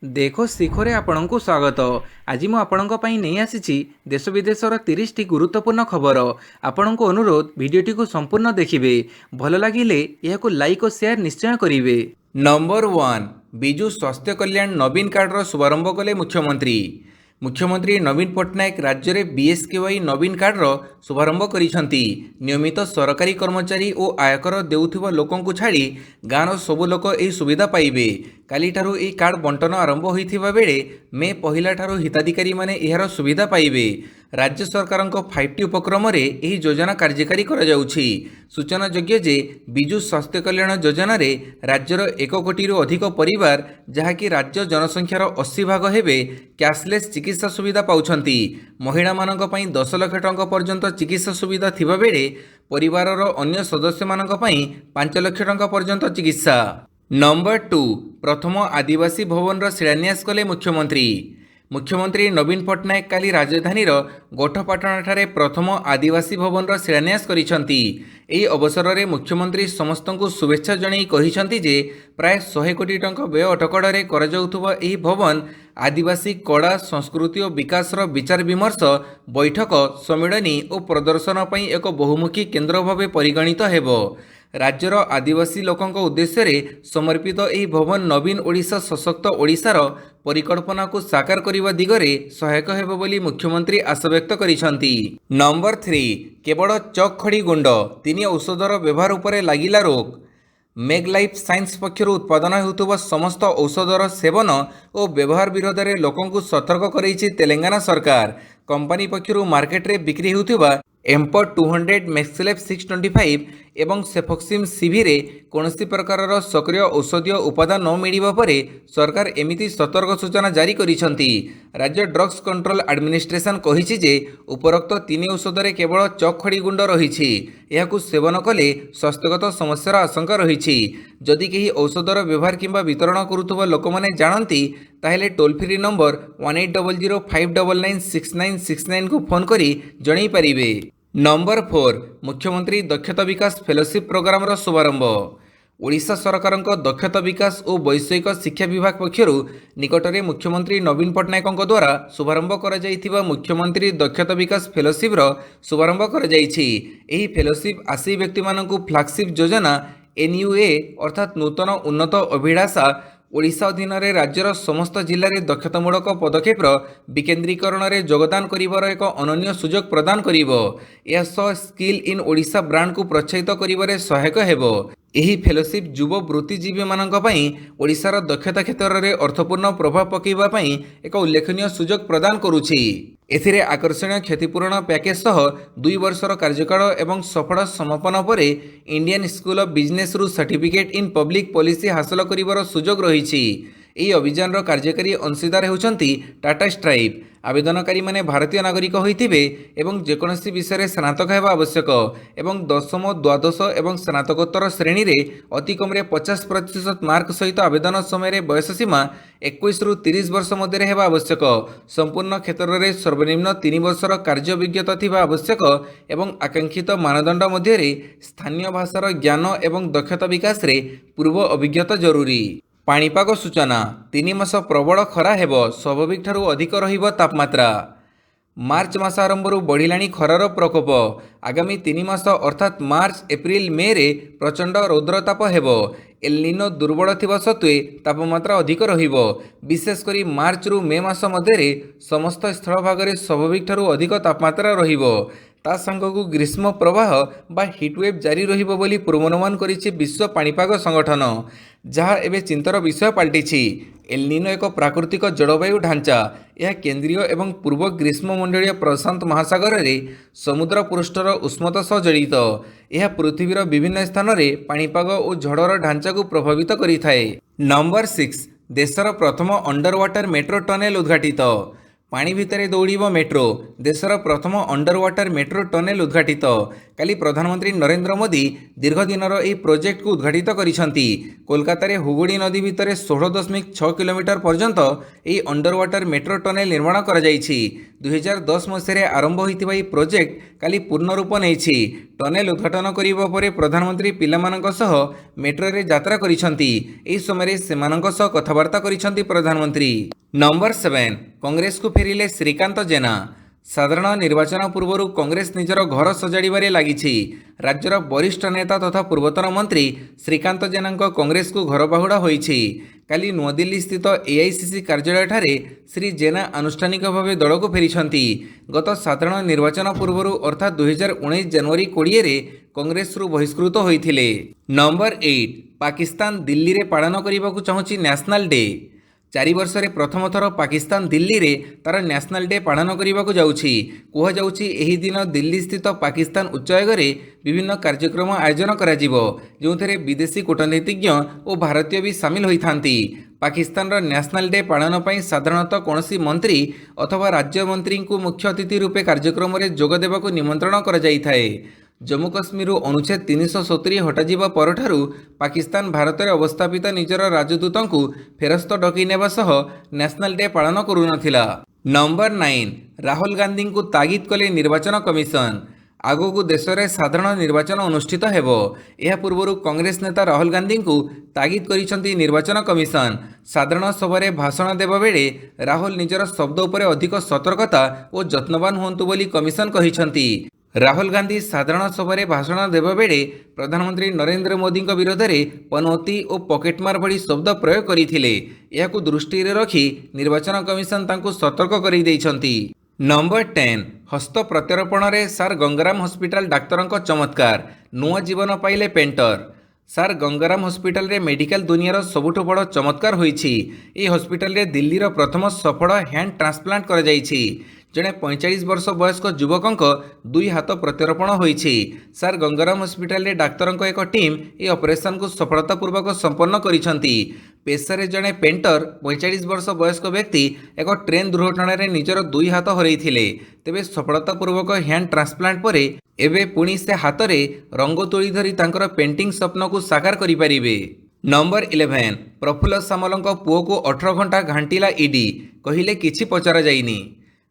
देखो शिखरे आपणଙ୍କୁ स्वागत। आज ମୁଁ ଆପଣଙ୍କ ପାଇଁ ନେଇ ଆସିଛି ଦେଶ ବିଦେଶର 30ଟି ଗୁରୁତ୍ୱପୂର୍ଣ୍ଣ ଖବର। ଆପଣଙ୍କୁ ଅନୁରୋଧ ଭିଡ଼ିଓଟିକୁ ସମ୍ପୂର୍ଣ୍ଣ ଦେଖିବେ। ଭଲ ଲାଗିଲେ ଏହାକୁ ଲାଇକ୍ ଓ ସେୟାର ନିଶ୍ଚୟ କରିବେ। ନମ୍ବର 1 ବିଜୁ ସ୍ୱାସ୍ଥ୍ୟ କଲ୍ୟାଣ ନବୀନ କାର୍ଡର ଶୁଭାରମ୍ଭ କଲେ ମୁଖ୍ୟମନ୍ତ୍ରୀ। मुख्यमंत्री नवीन पट्टनायक राज्य में बीएसकेवाई नवीन कार्डर शुभारंभ करिसेंती। नियमित सरकारी कर्मचारी और आयकर देउथिबा लोकंकु छाड़ी गाँवर सबु लोक यह सुविधा पाइबे। काली ठारू यह कार्ड बंटन आरंभ होइथिबा बेले मे पहिला ठारू हिताधिकारी माने एहार सुविधा पाइबे। राज्य सरकार 5टी उपक्रम रे यह योजना कार्यकारी करा जाउछि। सूचनायोग्य जे विजु स्वास्थ्य कल्याण योजना रे राज्यर 1 कोटी अधिक परिवार जहाँकि राज्य जनसंख्यार 80 भाग हेबे कैशलेस चिकित्सा सुविधा पाउछंती। महिला मानक पई 10 लाख टंका पर्यंत चिकित्सा सुविधा थिबा बेले परिवारर अन्य सदस्य मानक पई 5 लाख टंका पर्यंत चिकित्सा। नंबर 2 प्रथम आदिवासी भवन रो शिलान्यास कले मुख्यमंत्री। मुख्यमंत्री नवीन पट्टनायक काली राजधानी गोठपाटणाठारे प्रथम आदिवासी भवन रो शिलान्यास करिसंती। एही अवसर में मुख्यमंत्री समस्त को शुभेच्छा जणाई कहिसंती जे प्राय 100 कोटी टंका व्यय अटकड़े कर जाउथुबा एही भवन आदिवासी कला संस्कृति और विकास विचार विमर्श बैठक सम्मिलनी और प्रदर्शन पई एक बहुमुखी केन्द्र भाव परिगणित हेबो। राज्यर आदिवासी लोकंक उद्देश्य रे समर्पित एही भवन नवीन ओडिशा सशक्त ओडिशार परिकल्पना को साकार करने दिगरे सहायक हेबो बोली मुख्यमंत्री आशा व्यक्त करिसंती। नंबर 3 केवल चक खड़ी गुंड 3 औषधर व्यवहार उपरे लागिला रोक। मेग लाइफ साइंस पक्षर उत्पादन होउथुबा समस्त औषधर सेवन और व्यवहार विरोध में लोकंकु सतर्क करैछि तेलंगाना सरकार। कंपनी पक्षर मार्केट रे बिक्री होउथुबा एम्पर 200 मैक्सिलेफ 625 एवं सेफोक्सिम सीवी रे कौनसी प्रकार सक्रिय औषधीय उपादान न मिलिबा परे सरकार एमिति सतर्क सूचना जारी करिसंती। राज्य ड्रग्स कंट्रोल एडमिनिस्ट्रेशन कहिछि जे उपरोक्त 3 औषध रे केवल चखड़ी गुंड रहिछि। एहाकु सेवन कले स्वास्थ्यगत समस्यार आशंका रहिछि। जदि केही औषधर व्यवहार किंबा वितरण करुथुबा लोकमाने जानती ताहेले टोल फ्री नंबर 1800599969 को फोन करी जणाई पारिबे। नंबर 4 मुख्यमंत्री दक्षता विकास फेलोशिप प्रोग्राम रो शुभारंभ। ओडिशा सरकार दक्षता विकास और वैषयिक शिक्षा विभाग पक्षर निकटरे मुख्यमंत्री नवीन पट्टनायक द्वारा शुभारंभ कर जाइथिबा मुख्यमंत्री दक्षता विकास फेलोशिप रो शुभारंभ कर जाइछि। एही फेलोशिप आसी व्यक्ति मानकु फ्लैगशिप योजना एनयूए अर्थात नूतन उन्नत अभिलाषा ओडिशा अधीन राज्यर समस्त जिले में दक्षतामूलक पदक्षेप विकेन्द्रीकरण में योगदान करिवार एक अनन्य सुजोग प्रदान करिवो। यह स्किल इन ओडिशा ब्रांड को प्रोत्साहित करिवारे सहायक हेबो। एही फेलोशिप युव वृत्तिजीवी मानक पई ओडिशार दक्षता क्षेत्र में अर्थपूर्ण प्रभाव पकेइबा पई एक उल्लेखनीय सुजोग प्रदान करुछि। एथिरे आकर्षणीय क्षतिपूरण पैकेज सह 2 वर्षर कार्यकाल एवं सफल समापन पर इंडियन स्कूल ऑफ बिजनेस रु सर्टिफिकेट इन पब्लिक पॉलिसी हासिल करिवार सुजोग रहिछि। ଏହି ଅଭିଯାନର କାର୍ଯ୍ୟକାରୀ ଅଂଶୀଦାର ହେଉଛନ୍ତି ଟାଟା ଷ୍ଟ୍ରାଇପ୍। ଆବେଦନକାରୀ ମାନେ ଭାରତୀୟ ନାଗରିକ ହୋଇଥିବେ ଏବଂ ଯେକୌଣସି ବିଷୟରେ ସ୍ନାତକ ହେବା ଆବଶ୍ୟକ ଏବଂ ଦଶମ ଦ୍ୱାଦଶ ଏବଂ ସ୍ନାତକୋତ୍ତର ଶ୍ରେଣୀରେ ଅତି କମ୍ରେ 50% ମାର୍କ ସହିତ ଆବେଦନ ସମୟରେ ବୟସ ସୀମା 21 ରୁ 30 ବର୍ଷ ମଧ୍ୟରେ ହେବା ଆବଶ୍ୟକ। ସମ୍ପୂର୍ଣ୍ଣ କ୍ଷେତ୍ରରେ ସର୍ବନିମ୍ନ 3 ବର୍ଷର କାର୍ଯ୍ୟ ଅଭିଜ୍ଞତା ଥିବା ଆବଶ୍ୟକ ଏବଂ ଆକାଂକ୍ଷିତ ମାନଦଣ୍ଡ ମଧ୍ୟରେ ସ୍ଥାନୀୟ ଭାଷାର ଜ୍ଞାନ ଏବଂ ଦକ୍ଷତା ବିକାଶରେ ପୂର୍ବ ଅଭିଜ୍ଞତା ଜରୁରୀ। पाणीपाग सूचना 3 मास प्रबल खरा हेब स्वाभाविक ठारू अधिक रहिब तापमात्रा। मार्च मास आरंभ बढ़िलाणी खरार प्रकोप। आगामी 3 मास अर्थात मार्च एप्रिल मे रे प्रचंड रौद्रताप हेब। एलनिनो दुर्बल थिबा सत्वे तापमात्रा अधिक रहिब। विशेषकर मार्च रु मे मास मध्य समस्त स्थल भाग में स्वाभाविक ठारू अधिक तापमात्रा रहिब। ता संगकु ग्रीष्म प्रवाह बा हिटवेव जारी रहिब बोली पूर्वानुमान करिछि विश्व पाणीपाग संगठन, जहाँ एवं चिंतार विषय पलटिछि। एलनिनो एक प्राकृतिक जलवायु ढांचा। यह केंद्रीय एवं पूर्व ग्रीष्ममंडलीय प्रशांत महासागर रे समुद्र पृष्ठर उष्णता सह जड़ित। यह पृथ्वीर विभिन्न स्थान में पाणीपाग और झड़र ढांचा को प्रभावित करिथाए। नंबर 6 देशर प्रथम अंडर वाटर मेट्रो टनेल उद्घाटित। पानी भितर दौड़ मेट्रो देशर प्रथम अंडर वाटर मेट्रो टनेल उद्घाटित काली प्रधानमंत्री नरेंद्र मोदी दीर्घ दिनर यह प्रोजेक्ट को उद्घाटित करिसेंती। कोलकाता हुगुड़ी नदी भितर 16.6 किलोमीटर पर्यंत यह अंडर वाटर मेट्रो टनेल निर्माण कर 2010 मसीह आरंभ होता यह प्रोजेक्ट काली पूर्ण रूप नहीं। टनेल उद्घाटन करिबा परे प्रधानमंत्री पिलामानक सह मेट्रो रे यात्रा करिसेंती। एही समय सेमानक सह कथबार्ता करिसेंती प्रधानमंत्री। नंबर 7 कांग्रेस को फेरिले श्रीकांत जेना। साधारण निर्वाचन पूर्व कांग्रेस निजर घर सजाड़े लगी। राज्यर वरिष्ठ नेता तथा पूर्वतन मंत्री श्रीकांत जेना कांग्रेस को घर बाहुड़ा होईछि। काली नुआदिल्ली स्थित एआईसीसी कार्यालय ठारे श्री जेना आनुष्ठानिक भाव दल को फेरिछंती। गत साधारण निर्वाचन पूर्व अर्थात 2019 जनवरी 20 रे कांग्रेस रु बहिष्कृत होइथिले। नंबर 8 पाकिस्तान दिल्ली रे पालन करने को चाहूँगी नेशनल डे। 4 वर्ष रे प्रथम थर पाकिस्तान दिल्ली रे तार नेशनल डे पालन करने को जाउछि। कुह जाउछि एही दिन दिल्ली स्थित पाकिस्तान उच्चायोग रे विभिन्न कार्यक्रम आयोजन करा जिवो, जोंथरे विदेशी कूटनीतिज्ञ और भारतीय भी सामिल होइथांती। पाकिस्तान रो नेशनल डे पालन पई साधारणतः कौनसी मंत्री अथवा राज्य मंत्री को मुख्य अतिथि रूपे कार्यक्रम रे जोग देबाको निमंत्रण करा जाइथाए। जम्मू काश्मीर अनुच्छेद 370 हटाଯିबा परठारु पाकिस्तान भारत में अवस्थापित निजर राजदूतों को फेरस्त डकई नेबा सह नेशनल डे पालन करुनथिला। नंबर 9 राहुल गांधी को तागिद कले निर्वाचन कमिशन। आगो देश में साधारण निर्वाचन अनुष्ठित हेबो। यह पूर्व कांग्रेस नेता राहुल गांधी को तागिद करिसेंती निर्वाचन कमिशन। साधारण सभा भाषण देबा बेले राहुल निजर शब्द उपर अधिक सतर्कता और जत्नवान हुंतु बोली कमिशन कहिसेंती। राहुल गांधी साधारण सभा भाषण देबा बेले प्रधानमंत्री नरेंद्र मोदी विरोध में पनौती और पॉकेटमार भली शब्द प्रयोग करथिले। याकु दृष्टि रे रखी निर्वाचन कमिशन तांकु सतर्क करि दैछंती। नंबर 10 हस्त प्रत्यारोपण रे सार गंगाराम हॉस्पिटल डाक्तरंक चमत्कार। नुआ जीवन पाइले पेंटर। सार गंगाराम हॉस्पिटल रे मेडिकल दुनियार सबुठु बड़ चमत्कार होईछि। ए हॉस्पिटल रे दिल्लीर प्रथम सफल हैंड ट्रांसप्लांट कर जाइछि। जड़े 45 वर्ष वयस्क युवक 2 हाथ प्रत्यारोपण होईछि। सार गंगाराम हॉस्पिटल रे डाक्तरंक एक टीम ए ऑपरेशन को सफलतापूर्वक संपन्न करिसेंती। पेशारे जड़े पेंटर 45 वर्ष वयस्क व्यक्ति एक ट्रेन दुर्घटना रे निजर 2 हाथ हरैथिले। तेबे सफलतापूर्वक हैंड ट्रांसप्लांट परे एबे पुणी से हाथ रे रंग तोली धरी तांकर पेंटिंग स्वप्न को साकार करि परिबे। नंबर 11 प्रफुल्ल सामलंक पुओ को 18 घंटा घांटिला ईडी, कहिले किछि पचरा जाइनी।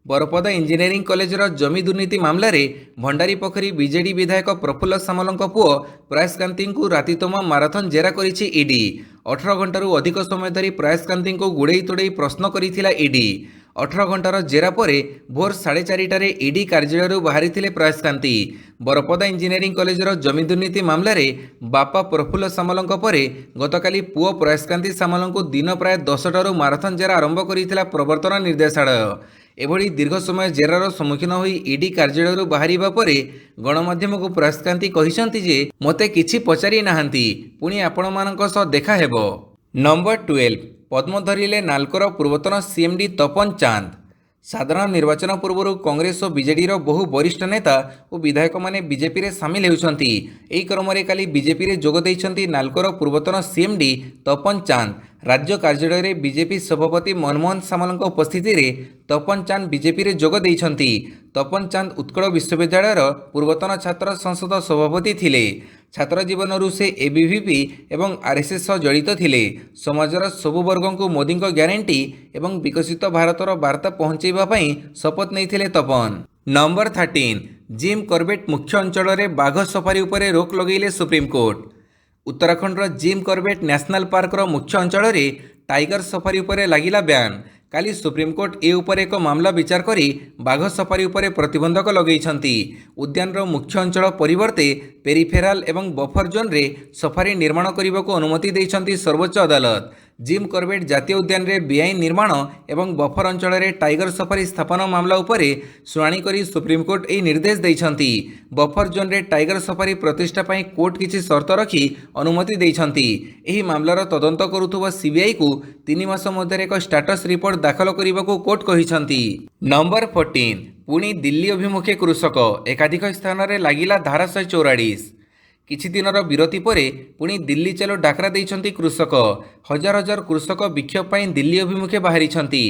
बरपदा इंजीनियरिंग कॉलेजर जमी दुर्नीति मामला रे भंडारी पोखरी बीजेडी विधायक प्रफुल्ल सामलंक पुओ प्रयासकांति को रातितमा माराथन जेरा करिछि ईडी। 18 घंटारू अधिक समय धरी प्रयासकांति को गुड़ेई तोड़ेई प्रश्न करिथिला ईडी। 18 घंटार जेरा परे भोर 4:30 ईडी कार्यालय बाहरी प्रयासकांति। बरपदा इंजीनियरिंग कॉलेजर जमी दुर्नीति मामला रे बापा प्रफुल्ल सामलंक परे गतकाली पुओ प्रयासकांति सामलंक दिन प्राय 10टारू माराथन जेरा आरंभ करिथिला प्रवर्तन निर्देशालय। एभली दीर्घ समय जेरार सम्मुखीन होई ईडी कार्यालय बाहरिबा परे गणमाध्यम को प्रयासकांति कहिसेंती जे मते किछि पचारि नाहांती, पुणी आपण मानक सह देखा हेबो। नंबर 12 पद्म धरिले नालकोर पूर्वतन सीएमडी तपन चांद। साधारण निर्वाचन पूर्व कांग्रेस और बीजेडीर बहु वरिष्ठ नेता और विधायक माने बीजेपी रे सामिल होउछंती। एही क्रम रे काली बीजेपी रे जोग दैछंती नालकोर पूर्वतन सीएमडी तपन चांद। राज्य कार्यालय रे बीजेपी सभापति मनमोहन सामलंक उपस्थिति रे तपन चांद बीजेपी रे जोग दैछंती। तपन चांद उत्कल विश्वविद्यालयर पूर्वतन छात्र संसद सभापति थिले। छात्र जीवन से एबीवीपी एवं आरएसएस सह जड़ित थिले। समाजर सबु वर्ग को मोदी ग्यारंटी एवं विकसित भारतर वार्ता पहुंचाइबा पई शपथ नैथिले तपन। नंबर 13 जिम कॉर्बेट मुख्य अंचल रे बाघ सफारी उपरे रोक लगैले supreme court. Uttarakhand Jim Corbett national Parker मुख्य अंचल रे टाइगर सफारी उपरे लागिला बैन। काली सुप्रीमकोर्ट ए उपर एक मामला विचार करी बाघ सफारी उपरे प्रतिबंधक लगैछंती। उद्यानर मुख्य अंचल परिवर्ते पेरिफेराल एवं बफर जोन रे सफारी निर्माण करने को अनुमति देइछंती सर्वोच्च अदालत। जिम कॉर्बेट जातीय उद्यान रे बेआईन निर्माण एवं बफर अंचल रे टाइगर सफारी स्थापन मामला उपरे शुणाणी करी सुप्रीमकोर्ट ए निर्देश देइछंती। बफर जोन रे टाइगर सफारी प्रतिष्ठा पई कोर्ट किछि शर्त रखी अनुमति देइछंती। एही मामलार तदंत करुथुबा सीबीआई को 3 मास मध्य एक स्टाटस रिपोर्ट दाखल करने कोर्ट कहिछंती। नंबर 14 पुणी दिल्ली अभिमुखे कृषक एकाधिक स्थान रे लागिला धारा 144। କିଛି ଦିନର ବିରତି ପରେ ପୁଣି ଦିଲ୍ଲୀ ଚାଲୁ ଡାକରା ଦେଇଛନ୍ତି କୃଷକ। ହଜାର ହଜାର କୃଷକ ବିକ୍ଷୋଭ ପାଇଁ ଦିଲ୍ଲୀ ଅଭିମୁଖେ ବାହାରିଛନ୍ତି।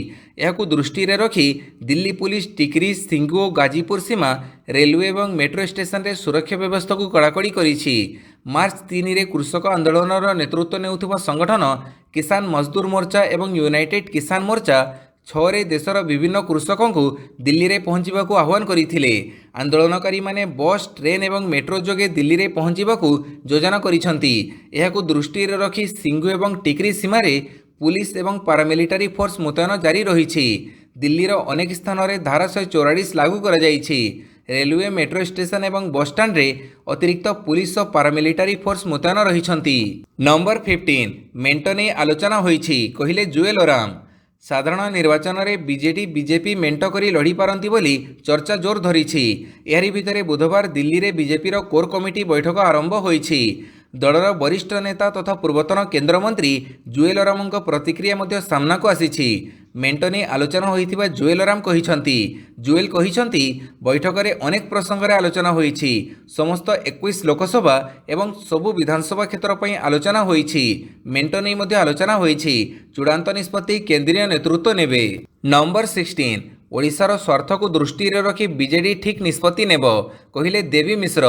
ଏହାକୁ ଦୃଷ୍ଟିରେ ରଖି ଦିଲ୍ଲୀ ପୁଲିସ ଟିକ୍ରି, ସିଙ୍ଗୁ ଓ ଗାଜିପୁର ସୀମା ରେଲୱେ ଏବଂ ମେଟ୍ରୋ ଷ୍ଟେସନରେ ସୁରକ୍ଷା ବ୍ୟବସ୍ଥାକୁ କଡ଼ାକଡ଼ି କରିଛି। ମାର୍ଚ୍ଚ 3ରେ କୃଷକ ଆନ୍ଦୋଳନର ନେତୃତ୍ୱ ନେଉଥିବା ସଂଗଠନ କିଷାନ ମଜଦୁର ମୋର୍ଚ୍ଚା ଏବଂ ୟୁନାଇଟେଡ୍ କିଷାନ ମୋର୍ଚ୍ଚା 6ରେ ଦେଶର ବିଭିନ୍ନ କୃଷକଙ୍କୁ ଦିଲ୍ଲୀରେ ପହଞ୍ଚିବାକୁ ଆହ୍ୱାନ କରିଥିଲେ। ଆନ୍ଦୋଳନକାରୀମାନେ ବସ୍, ଟ୍ରେନ୍ ଏବଂ ମେଟ୍ରୋ ଯୋଗେ ଦିଲ୍ଲୀରେ ପହଞ୍ଚିବାକୁ ଯୋଜନା କରିଛନ୍ତି। ଏହାକୁ ଦୃଷ୍ଟିରେ ରଖି ସିଙ୍ଗୁ ଏବଂ ଟିକ୍ରି ସୀମାରେ ପୁଲିସ ଏବଂ ପାରାମିଲିଟାରୀ ଫୋର୍ସ ମୁତୟନ ଜାରି ରହିଛି। ଦିଲ୍ଲୀର ଅନେକ ସ୍ଥାନରେ ଧାରା 144 ଲାଗୁ କରାଯାଇଛି। ରେଲୱେ, ମେଟ୍ରୋ ଷ୍ଟେସନ ଏବଂ ବସ୍ଷ୍ଟାଣ୍ଡରେ ଅତିରିକ୍ତ ପୁଲିସ ଓ ପାରାମିଲିଟାରୀ ଫୋର୍ସ ମୁତୟନ ରହିଛନ୍ତି। ନମ୍ବର 15 ମେଣ୍ଟ ନେଇ ଆଲୋଚନା ହୋଇଛି, କହିଲେ ଜୁଏଲ ଓରାମ। ସାଧାରଣ ନିର୍ବାଚନରେ ବିଜେପି ମେଣ୍ଟ କରି ଲଢ଼ିପାରନ୍ତି ବୋଲି ଚର୍ଚ୍ଚା ଜୋର ଧରିଛି। ଏହାରି ଭିତରେ ବୁଧବାର ଦିଲ୍ଲୀରେ ବିଜେପିର କୋର୍ କମିଟି ବୈଠକ ଆରମ୍ଭ ହୋଇଛି। ଦଳର ବରିଷ୍ଠ ନେତା ତଥା ପୂର୍ବତନ କେନ୍ଦ୍ରମନ୍ତ୍ରୀ ଜୁଏଲ ଓରାମଙ୍କ ପ୍ରତିକ୍ରିୟା ମଧ୍ୟ ସାମ୍ନାକୁ ଆସିଛି। ମେଣ୍ଟ ନେଇ ଆଲୋଚନା ହୋଇଥିବା ଜୁଏଲ ଓରାମ କହିଛନ୍ତି। ଜୁଏଲ କହିଛନ୍ତି, ବୈଠକରେ ଅନେକ ପ୍ରସଙ୍ଗରେ ଆଲୋଚନା ହୋଇଛି। ସମସ୍ତ 21 ଲୋକସଭା ଏବଂ ସବୁ ବିଧାନସଭା କ୍ଷେତ୍ର ପାଇଁ ଆଲୋଚନା ହୋଇଛି। ମେଣ୍ଟ ନେଇ ମଧ୍ୟ ଆଲୋଚନା ହୋଇଛି। ଚୂଡ଼ାନ୍ତ ନିଷ୍ପତ୍ତି କେନ୍ଦ୍ରୀୟ ନେତୃତ୍ୱ ନେବେ। ନମ୍ବର 16 ଓଡ଼ିଶାର ସ୍ୱାର୍ଥକୁ ଦୃଷ୍ଟିରେ ରଖି ବିଜେଡି ଠିକ୍ ନିଷ୍ପତ୍ତି ନେବ, କହିଲେ ଦେବୀ ମିଶ୍ର।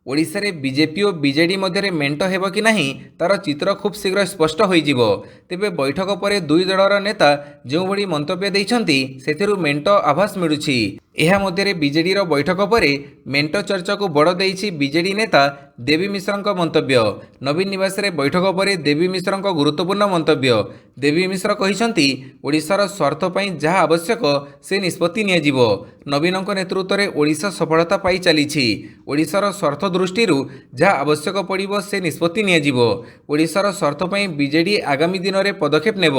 ଓଡ଼ିଶାରେ ବିଜେପି ଓ ବିଜେଡି ମଧ୍ୟରେ ମେଣ୍ଟ ହେବ କି ନାହିଁ ତାର ଚିତ୍ର ଖୁବ୍ ଶୀଘ୍ର ସ୍ପଷ୍ଟ ହୋଇଯିବ। ତେବେ ବୈଠକ ପରେ ଦୁଇ ଦଳର ନେତା ଯେଉଁଭଳି ମନ୍ତବ୍ୟ ଦେଇଛନ୍ତି, ସେଥିରୁ ମେଣ୍ଟ ଆଭାସ ମିଳୁଛି। ଏହା ମଧ୍ୟରେ ବିଜେଡିର ବୈଠକ ପରେ ମେଣ୍ଟ ଚର୍ଚ୍ଚାକୁ ବଡ଼ ଦେଇଛି ବିଜେଡି ନେତା ଦେବୀ ମିଶ୍ରଙ୍କ ମନ୍ତବ୍ୟ। ନବୀନ ନିବାସରେ ବୈଠକ ପରେ ଦେବୀ ମିଶ୍ରଙ୍କ ଗୁରୁତ୍ୱପୂର୍ଣ୍ଣ ମନ୍ତବ୍ୟ। ଦେବୀ ମିଶ୍ର କହିଛନ୍ତି, ଓଡ଼ିଶାର ସ୍ୱାର୍ଥ ପାଇଁ ଯାହା ଆବଶ୍ୟକ ସେ ନିଷ୍ପତ୍ତି ନିଆଯିବ। ନବୀନଙ୍କ ନେତୃତ୍ୱରେ ଓଡ଼ିଶା ସଫଳତା ପାଇ ଚାଲିଛି। ଓଡ଼ିଶାର ସ୍ୱାର୍ଥ ଦୃଷ୍ଟିରୁ ଯାହା ଆବଶ୍ୟକ ପଡ଼ିବ ସେ ନିଷ୍ପତ୍ତି ନିଆଯିବ। ଓଡ଼ିଶାର ସ୍ୱାର୍ଥ ପାଇଁ ବିଜେଡି ଆଗାମୀ ଦିନରେ ପଦକ୍ଷେପ ନେବ।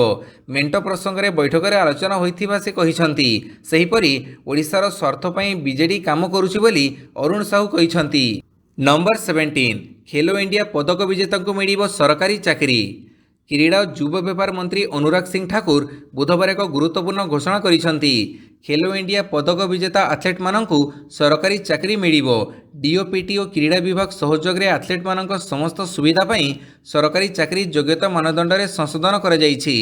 ମେଣ୍ଟ ପ୍ରସଙ୍ଗରେ ବୈଠକରେ ଆଲୋଚନା ହୋଇଥିବା ସେ କହିଛନ୍ତି। ସେହିପରି ଓଡ଼ିଶାର ସ୍ୱାର୍ଥ ପାଇଁ ବିଜେଡି କାମ କରୁଛି ବୋଲି ଅରୁଣ ସାହୁ କହିଛନ୍ତି। ନମ୍ବର 17 ଖେଲୋ ଇଣ୍ଡିଆ ପଦକ ବିଜେତାଙ୍କୁ ମିଳିବ ସରକାରୀ ଚାକିରି। କ୍ରୀଡ଼ା ଓ ଯୁବ ବ୍ୟାପାର ମନ୍ତ୍ରୀ ଅନୁରାଗ ସିଂ ଠାକୁର ବୁଧବାର ଏକ ଗୁରୁତ୍ୱପୂର୍ଣ୍ଣ ଘୋଷଣା କରିଛନ୍ତି। ଖେଲୋ ଇଣ୍ଡିଆ ପଦକ ବିଜେତା ଆଥଲେଟ୍ମାନଙ୍କୁ ସରକାରୀ ଚାକିରି ମିଳିବ। ଡିଓପିଟି ଓ କ୍ରୀଡ଼ା ବିଭାଗ ସହଯୋଗରେ ଆଥଲେଟ୍ମାନଙ୍କ ସମସ୍ତ ସୁବିଧା ପାଇଁ ସରକାରୀ ଚାକିରି ଯୋଗ୍ୟତା ମାନଦଣ୍ଡରେ ସଂଶୋଧନ କରାଯାଇଛି।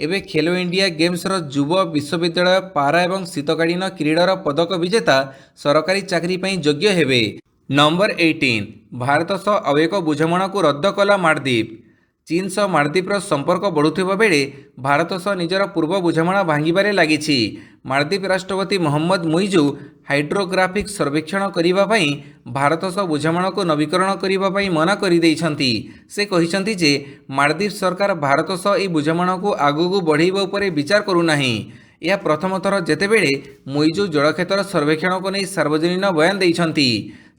ଏବେ ଖେଲୋ ଇଣ୍ଡିଆ ଗେମ୍ସର ଯୁବ, ବିଶ୍ୱବିଦ୍ୟାଳୟ, ପାରା ଏବଂ ଶୀତକାଳୀନ କ୍ରୀଡ଼ାର ପଦକ ବିଜେତା ସରକାରୀ ଚାକିରି ପାଇଁ ଯୋଗ୍ୟ ହେବେ। ନମ୍ବର 18 ଭାରତ ସହ ଆଉ ଏକ ବୁଝାମଣାକୁ ରଦ୍ଦ କଲା ମାଳଦ୍ୱୀପ। ଚୀନ ସହ ମାଳଦ୍ୱୀପର ସମ୍ପର୍କ ବଢ଼ୁଥିବା ବେଳେ ଭାରତ ସହ ନିଜର ପୂର୍ବ ବୁଝାମଣା ଭାଙ୍ଗିବାରେ ଲାଗିଛି। ମାଳଦ୍ୱୀପ ରାଷ୍ଟ୍ରପତି ମହମ୍ମଦ ମୁଇଜୁ ହାଇଡ୍ରୋଗ୍ରାଫିକ୍ ସର୍ବେକ୍ଷଣ କରିବା ପାଇଁ ଭାରତ ସହ ବୁଝାମଣାକୁ ନବୀକରଣ କରିବା ପାଇଁ ମନା କରିଦେଇଛନ୍ତି। ସେ କହିଛନ୍ତି ଯେ ମାଳଦ୍ୱୀପ ସରକାର ଭାରତ ସହ ଏହି ବୁଝାମଣାକୁ ଆଗକୁ ବଢ଼ାଇବା ଉପରେ ବିଚାର କରୁନାହିଁ। ଏହା ପ୍ରଥମ ଥର ଯେତେବେଳେ ମୁଇଜୁ ଜଳକ୍ଷେତ୍ର ସର୍ବେକ୍ଷଣକୁ ନେଇ ସାର୍ବଜନୀନ ବୟାନ ଦେଇଛନ୍ତି।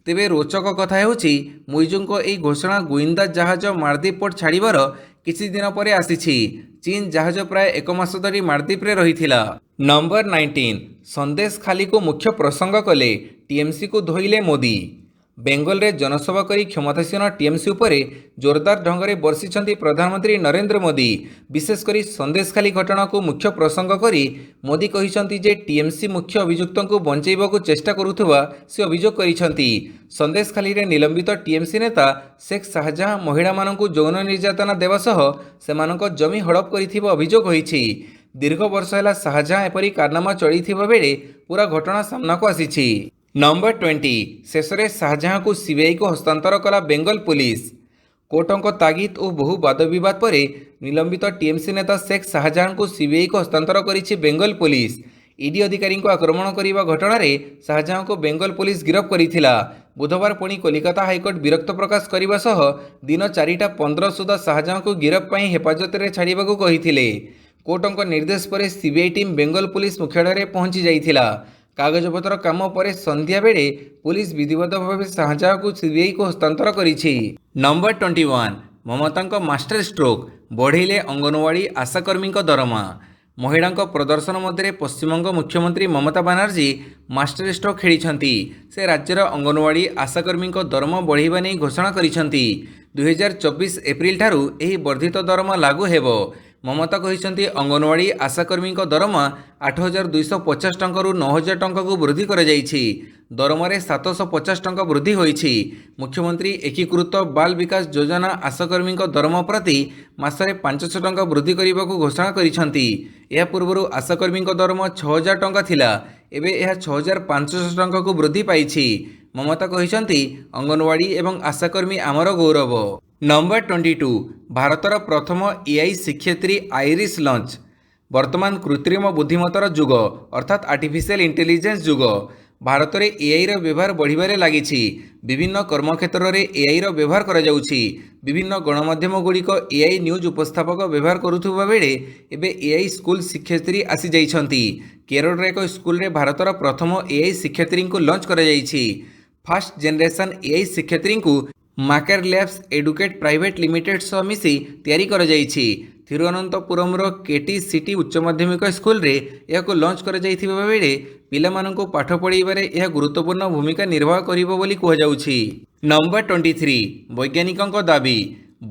ତେବେ ରୋଚକ କଥା ହେଉଛି, ମୁଇଜୁଙ୍କ ଏହି ଘୋଷଣା ଗୁଇନ୍ଦା ଜାହାଜ ମାଳଦ୍ୱୀପ ପୋର୍ଟ ଛାଡ଼ିବାର କିଛି ଦିନ ପରେ ଆସିଛି। ଚୀନ ଜାହାଜ ପ୍ରାୟ 1 ମାସ ଧରି ମାଳଦ୍ୱୀପରେ ରହିଥିଲା। ନମ୍ବର 19 ସନ୍ଦେଶ ଖାଲିକୁ ମୁଖ୍ୟ ପ୍ରସଙ୍ଗ କଲେ, ଟିଏମ୍ସିକୁ ଧୋଇଲେ ମୋଦି। ବେଙ୍ଗଲରେ ଜନସଭା କରି କ୍ଷମତାସୀନ ଟିଏମ୍ସି ଉପରେ ଜୋରଦାର ଢଙ୍ଗରେ ବର୍ଷିଛନ୍ତି ପ୍ରଧାନମନ୍ତ୍ରୀ ନରେନ୍ଦ୍ର ମୋଦି। ବିଶେଷ କରି ସନ୍ଦେଶଖାଲି ଘଟଣାକୁ ମୁଖ୍ୟ ପ୍ରସଙ୍ଗ କରି ମୋଦି କହିଛନ୍ତି ଯେ ଟିଏମ୍ସି ମୁଖ୍ୟ ଅଭିଯୁକ୍ତଙ୍କୁ ବଞ୍ଚାଇବାକୁ ଚେଷ୍ଟା କରୁଥିବା ସେ ଅଭିଯୋଗ କରିଛନ୍ତି। ସନ୍ଦେଶଖାଲିରେ ନିଲମ୍ବିତ ଟିଏମ୍ସି ନେତା ଶେଖ୍ ଶାହଜାହାଁ ମହିଳାମାନଙ୍କୁ ଯୌନ ନିର୍ଯାତନା ଦେବା ସହ ସେମାନଙ୍କ ଜମି ହଡପ କରିଥିବା ଅଭିଯୋଗ ହୋଇଛି। ଦୀର୍ଘ ବର୍ଷ ହେଲା ଶାହଜାହାଁ ଏପରି କାରନାମା ଚଳାଇଥିବା ବେଳେ ପୁରା ଘଟଣା ସାମ୍ନାକୁ ଆସିଛି। ନମ୍ବର 20 ଶେଷରେ ଶାହଜାହାଁକୁ ସିବିଆଇକୁ ହସ୍ତାନ୍ତର କଲା ବେଙ୍ଗଲ ପୁଲିସ। କୋର୍ଟଙ୍କ ତାଗିଦ ଓ ବହୁ ବାଦବିବାଦ ପରେ ନିଲମ୍ବିତ ଟିଏମ୍ସି ନେତା ଶେଖ୍ ଶାହଜାହାଁଙ୍କୁ ସିବିଆଇକୁ ହସ୍ତାନ୍ତର କରିଛି ବେଙ୍ଗଲ ପୁଲିସ। ଇଡି ଅଧିକାରୀଙ୍କୁ ଆକ୍ରମଣ କରିବା ଘଟଣାରେ ଶାହଜାହାଁଙ୍କୁ ବେଙ୍ଗଲ ପୁଲିସ ଗିରଫ କରିଥିଲା। ବୁଧବାର ପୁଣି କଲିକତା ହାଇକୋର୍ଟ ବିରକ୍ତ ପ୍ରକାଶ କରିବା ସହ ଦିନ 4ଟା 15 ସୁଦ୍ଧା ଶାହଜାହାଁଙ୍କୁ ଗିରଫ ପାଇଁ ହେପାଜତରେ ଛାଡ଼ିବାକୁ କହିଥିଲେ। କୋର୍ଟଙ୍କ ନିର୍ଦ୍ଦେଶ ପରେ ସିବିଆଇ ଟିମ୍ ବେଙ୍ଗଲ ପୁଲିସ ମୁଖ୍ୟାଳୟରେ ପହଞ୍ଚି ଯାଇଥିଲା। କାଗଜପତ୍ର କାମ ପରେ ସନ୍ଧ୍ୟା ବେଳେ ପୁଲିସ ବିଧିବଦ୍ଧ ଭାବେ ଶାହଜାହାଁଙ୍କୁ ସିବିଆଇକୁ ହସ୍ତାନ୍ତର କରିଛି। ନମ୍ବର 21 ମମତାଙ୍କ ମାଷ୍ଟର ଷ୍ଟ୍ରୋକ୍, ବଢ଼େଇଲେ ଅଙ୍ଗନୱାଡ଼ି ଆଶାକର୍ମୀଙ୍କ ଦରମା। ମହିଳାଙ୍କ ପ୍ରଦର୍ଶନ ମଧ୍ୟରେ ପଶ୍ଚିମବଙ୍ଗ ମୁଖ୍ୟମନ୍ତ୍ରୀ ମମତା ବାନାର୍ଜୀ ମାଷ୍ଟର ଷ୍ଟ୍ରୋକ୍ ଖେଳିଛନ୍ତି। ସେ ରାଜ୍ୟର ଅଙ୍ଗନୱାଡ଼ି ଆଶାକର୍ମୀଙ୍କ ଦରମା ବଢ଼ାଇବା ନେଇ ଘୋଷଣା କରିଛନ୍ତି। 2024 ଏପ୍ରିଲ ଠାରୁ ଏହି ବର୍ଦ୍ଧିତ ଦରମା ଲାଗୁ ହେବ। ममता कहिसेंति अंगनवाड़ी आशाकर्मी दरमा 8,250 टंकारु 9,000 टंका को वृद्धि कर दरमारे 750 टंका वृद्धि होईछि। मुख्यमंत्री एकीकृत बाल विकास योजना आशाकर्मी दरमा प्रति मासरे 500 टंका वृद्धि करने को घोषणा करिसेंति। यह पूर्व आशाकर्मी दरमा 6,000 टंका थिला, एबे यह 6,500 टंका को वृद्धि पाइछि। ममता कहिसेंति अंगनवाड़ी एवं आशाकर्मी आमर गौरव। नंबर 22 भारतर प्रथम एआई शिक्षयित्री आइरिस लॉन्च। वर्तमान कृत्रिम बुद्धिमत्तार जुग अर्थात आर्टिफिशियल इंटेलिजेंस जुग। भारत में एआई रो व्यवहार बढ़िबारे लागिछि। विभिन्न कर्मक्षेत्र में एआई रो व्यवहार करा जाउछि। विभिन्न गणमाध्यम गुड़िक एआई न्यूज उपस्थापक व्यवहार करुथुबा बेले एबे एआई स्कूल शिक्षयित्री आसी जाइछंती। केरल रे एक स्कूल रे भारतर प्रथम एआई शिक्षयित्री को लॉन्च करा जाइछि। फर्स्ट जनरेशन एआई शिक्षयित्री को माकर लैब्स एडुकेट प्राइवेट लिमिटेड सह मिसी तैयारी करा जाइछि। थिरुवनंतपुरम रो केटी सिटी उच्च माध्यमिक स्कूल रे यह को लॉन्च करा जाइथिबा बेले पिलामानंको पाठ पढ़ाइबारे यह गुरुत्वपूर्ण भूमिका निर्वाह करिबो बोली कुहा जाउछि। नंबर 23 वैज्ञानिकଙ୍କ दाबी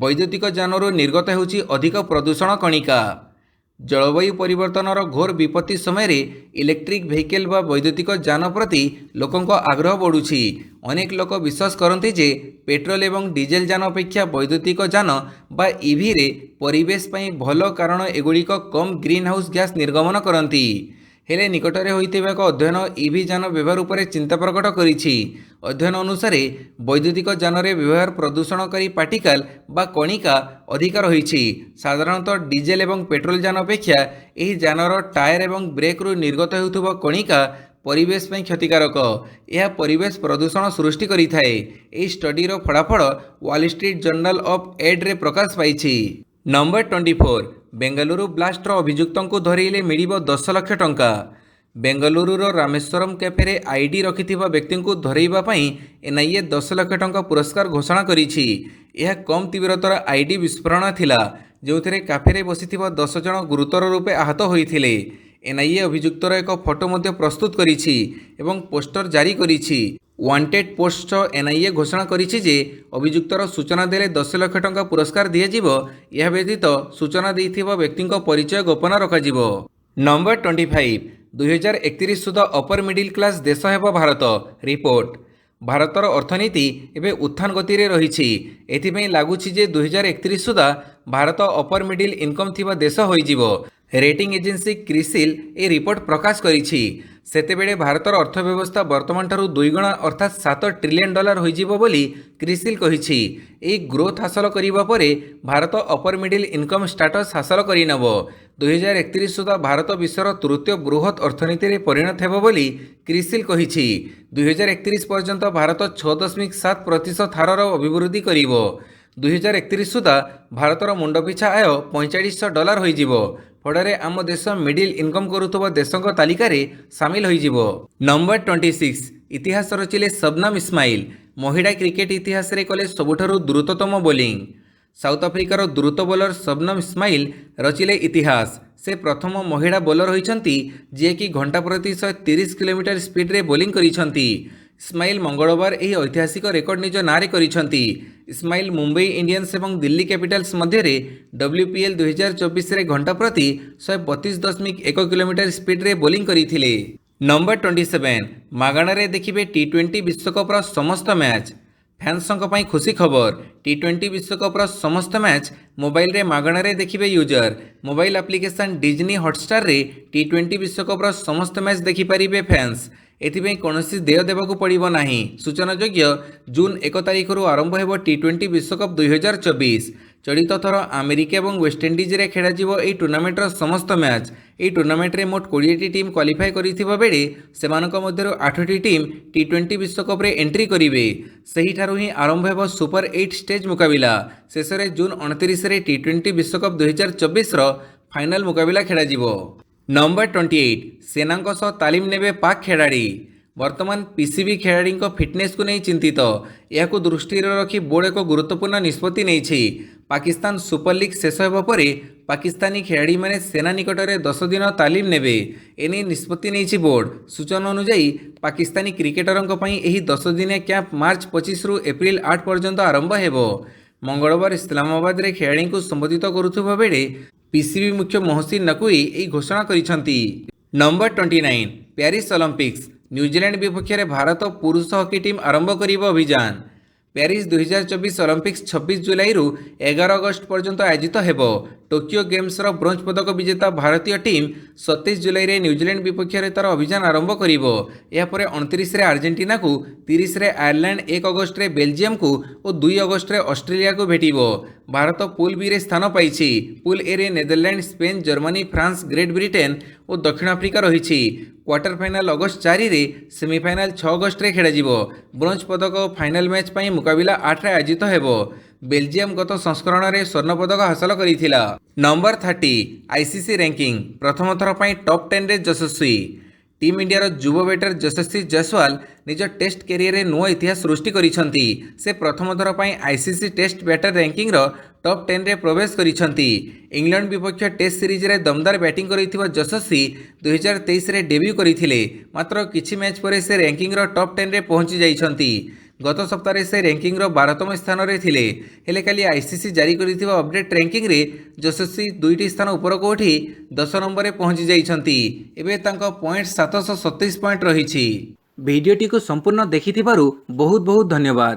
वैद्युतिक जानरू निर्गत होउछि अधिक प्रदूषण कणिका। जलवायु परिवर्तनर घोर विपत्ति समय इलेक्ट्रिक व्हीकल व वैद्युतिक जान प्रति लोकों आग्रह बढ़ुछि। अनेक लोक विश्वास करती जे पेट्रोल एवं डीजेल जान अपेक्षा वैद्युतिक जान बा ईवी रे परिवेश पई भल, कारण एगुड़िक कम ग्रीन हाउस गैस निर्गमन करती। हेले निकटरे होइतिबा एक अध्ययन ईवी जान व्यवहार उपरे चिंता प्रकट करिछि। अध्ययन अनुसार वैद्युतिक जान रे व्यवहार प्रदूषणकारी पार्टिकल बा कणिका अधिक रही। साधारणतः डीजेल एवं पेट्रोल जान अपेक्षा एही जानर टायर एवं ब्रेक रु निर्गत हेउथुबा कणिका परिवेश में क्षतिकारक। यह परिवेश प्रदूषण सृष्टि करिथाए। एही स्टडी रो फलाफल वॉल स्ट्रीट जर्नल ऑफ एड रे प्रकाश पाइछि। नंबर 24 बेंगलुरु ब्लास्ट अभियुक्तों को धरले मिल 10 लाख टंका। बेंगलुरु रामेश्वरम कैफे आईडी रखिथिबा व्यक्ति को धरैबा एनआईए 10 लाख टंका पुरस्कार घोषणा करिछि। यह कम तीव्रतार आईडी विस्फोरण थिला, जो कैफे बसिथिबा 10 जन गुरुतर रूपे आहत होइथिले। एनआईए अभियुक्तर एक फोटो मध्य प्रस्तुत करिछि एवं पोस्टर जारी करिछि। वांटेड पोस्ट एनआईए घोषणा करिछि जे अभियुक्तर सूचना देले 10 लाख टंका पुरस्कार दियाजिबो। यह व्यतीत सूचना देइथिबा व्यक्तिଙ୍କ परिचय गोपन रखाजिबो। नंबर 25 2031 सुधा अपर मिडिल क्लास देश हेबो भारत। रिपोर्ट भारतर अर्थनीति एबे उत्थान गति रे रहिछि। एथिपई लागुछि जे 2031 सुधा भारत अपर मिडिल इनकम थिबा देश होइजिबो। रेटिंग एजेंसी क्रिसिल ए रिपोर्ट प्रकाश करिछि। सेतेबेले भारतर अर्थव्यवस्था वर्तमान ठारू 2 गुणा अर्थात 7 ट्रिलियन डॉलर होइजिबो बोली क्रिसिल कहिछि। ए ग्रोथ हासिल करिबा परे Bharat upper middle income status हासिल करिनबो। 2031 सुधा भारत विश्वर तृतीय बृहत अर्थनीति रे परिणत हेबो बोली क्रिसिल कहिछि। 2031 पर्यंत भारत 6.7% हारर अभिवृद्धि करिबो। 2031 सुधा भारतर मुंडपिछा आय $4500 होइजिबो। फड़े आम देश मिडिल इनकम करुवा देशों तालिकार सामिल होइजिबो। नंबर 26 इतिहास रचिले शबनम इस्माइल। महिला क्रिकेट इतिहास रे कले सबुठारु द्रुततम बोलिंग। साउथ अफ्रिकार द्रुत बोलर शबनम इस्माइल रचिले इतिहास। से प्रथम महिला बोलर होइछंती जे कि घंटा प्रति 130 किलोमीटर स्पीड रे बोलिंग करिछंती। इस्माइल मंगलवार यह ऐतिहासिक रेकर्ड निज नारे करिछंती। इस्माइल मुंबई इंडियंस एवं दिल्ली कैपिटल्स मध्य WPL 2024 रे घंटा प्रति 132.1 किलोमीटर स्पीड रे बोलिंग करिथिले। नंबर 27 मागणारे देखिबे T20 विश्वकप समस्त मैच। फैंसों ପାଇଁ खुशी खबर T20 विश्वकप समस्त मैच मोबाइल रे मागणारे देखिबे user. Mobile application Disney Hotstar रे T20 विश्वकप समस्त मैच देखि परिबे फैंस। एथिपई कौनसी देय देवाकू पड़िबो नाही। सूचनायोग्य जून 1 तारिख आरंभ हेबो T20 विश्वकप 2024। चलित थर अमेरिका और वेस्टइंडीज रे खेला जिवो एई टूर्नामेंट समस्त मैच। एई टूर्नामेंट रे मोट 20टी टीम क्वालिफाई करिथिबा बेले सेमानक मध्यरु 8टी टीम T20 विश्वकप रे एंट्री करिवे। सही ठारु ही आरंभ हेबो सुपर 8 स्टेज मुकाबिला। शेष रे जून 29 रे T20 विश्वकप 2024 रो फाइनल मुकाबिला खेला जिवो। नंबर 28 सेनांक सह तालीम नेबे पाक खेलाड़ी। वर्तमान पीसीबी खेलाड़ी फिटनेस को नहीं चिंतित। यह दृष्टि रखी बोर्ड एक गुरुत्वपूर्ण निष्पत्ति नहीं। पाकिस्तान सुपर लीग शेष होगा पर पाकिस्तानी खेलाड़ी मैंने सेना निकट में 10 दिन तालीम नेबे एने निष्पत्ति नहीं बोर्ड। सूचना अनुजाई पाकिस्तानी क्रिकेटरों पर यह 10 दिनिया कैंप मार्च 25 रु एप्रिल 8 पर्यंत आरंभ हेबो। मंगलवार इस्लामाबाद रे खेलाड़ी को संबोधित करुवा बेले ପିସିବି ମୁଖ୍ୟ ମୋହସିନ ନକवी ଏହି ଘୋଷଣା କରିଛନ୍ତି। ନମ୍ବର 29 ପ୍ୟାରିସ୍ ଅଲିମ୍ପିକ୍ସ ନ୍ୟୁଜିଲାଣ୍ଡ ବିପକ୍ଷରେ ଭାରତ ପୁରୁଷ ହକି ଟିମ୍ ଆରମ୍ଭ କରିବ ଅଭିଯାନ। ପ୍ୟାରିସ୍ 2024 ଅଲିମ୍ପିକ୍ସ 26 ଜୁଲାଇରୁ 11 ଅଗଷ୍ଟ ପର୍ଯ୍ୟନ୍ତ ଆୟୋଜିତ ହେବ। ଟୋକିଓ ଗେମ୍ସର ବ୍ରୋଞ୍ଜ ପଦକ ବିଜେତା ଭାରତୀୟ ଟିମ୍ 27 ଜୁଲାଇରେ ନ୍ୟୁଜିଲାଣ୍ଡ ବିପକ୍ଷରେ ତାର ଅଭିଯାନ ଆରମ୍ଭ କରିବ। ଏହାପରେ 29ରେ ଆର୍ଜେଣ୍ଟିନାକୁ, 30ରେ ଆୟାରଲ୍ୟାଣ୍ଡ, 1 ଅଗଷ୍ଟରେ ବେଲଜିୟମକୁ ଓ 2 ଅଗଷ୍ଟରେ ଅଷ୍ଟ୍ରେଲିଆକୁ ଭେଟିବ। ଭାରତ ପୁଲ୍ ବିରେ ସ୍ଥାନ ପାଇଛି। ପୁଲ୍ ଏରେ ନେଦରଲ୍ୟାଣ୍ଡ, ସ୍ପେନ୍, ଜର୍ମାନୀ, ଫ୍ରାନ୍ସ, ଗ୍ରେଟ୍ ବ୍ରିଟେନ୍ ଓ ଦକ୍ଷିଣ ଆଫ୍ରିକା ରହିଛି। କ୍ୱାର୍ଟର ଫାଇନାଲ ଅଗଷ୍ଟ 4ରେ, ସେମିଫାଇନାଲ 6 ଅଗଷ୍ଟରେ ଖେଳାଯିବ। ବ୍ରୋଞ୍ଜ ପଦକ ଓ ଫାଇନାଲ ମ୍ୟାଚ୍ ପାଇଁ ମୁକାବିଲା 8ରେ ଆୟୋଜିତ ହେବ। ବେଲଜିୟମ ଗତ ସଂସ୍କରଣରେ ସ୍ୱର୍ଣ୍ଣ ପଦକ ହାସଲ କରିଥିଲା। ନମ୍ବର 30 ଆଇସିସି ର୍ୟାଙ୍କିଙ୍ଗ ପ୍ରଥମ ଥର ପାଇଁ ଟପ୍ 10ରେ ଯଶସ୍ୱୀ। ଟିମ୍ ଇଣ୍ଡିଆର ଯୁବ ବ୍ୟାଟର ଯଶସ୍ୱୀ ଜୟସୱାଲ ନିଜ ଟେଷ୍ଟ କ୍ୟାରିୟରରେ ନୂଆ ଇତିହାସ ସୃଷ୍ଟି କରିଛନ୍ତି। ସେ ପ୍ରଥମ ଥର ପାଇଁ ଆଇସିସି ଟେଷ୍ଟ ବ୍ୟାଟର ର୍ୟାଙ୍କିଙ୍ଗର ଟପ୍ 10ରେ ପ୍ରବେଶ କରିଛନ୍ତି। ଇଂଲଣ୍ଡ ବିପକ୍ଷ ଟେଷ୍ଟ ସିରିଜରେ ଦମଦାର ବ୍ୟାଟିଂ କରିଥିବା ଯଶସ୍ୱୀ 2023ରେ ଡେବ୍ୟୁ କରିଥିଲେ। ମାତ୍ର କିଛି ମ୍ୟାଚ୍ ପରେ ସେ ର୍ୟାଙ୍କିଙ୍ଗର ଟପ୍ 10ରେ ପହଞ୍ଚି ଯାଇଛନ୍ତି। ଗତ ସପ୍ତାହରେ ସେ ର୍ୟାଙ୍କିଙ୍ଗର 12ତମ ସ୍ଥାନରେ ଥିଲେ। ହେଲେ କାଲି ଆଇସିସି ଜାରି କରିଥିବା ଅପଡେଟ୍ ର୍ୟାଙ୍କିଙ୍ଗରେ ଯଶସ୍ୱୀ 2ଟି ସ୍ଥାନ ଉପରକୁ ଉଠି 10 ନମ୍ବରରେ ପହଞ୍ଚି ଯାଇଛନ୍ତି। ଏବେ ତାଙ୍କ ପଏଣ୍ଟ 727 ପଏଣ୍ଟ ରହିଛି। ଭିଡ଼ିଓଟିକୁ ସମ୍ପୂର୍ଣ୍ଣ ଦେଖିଥିବାରୁ ବହୁତ ବହୁତ ଧନ୍ୟବାଦ।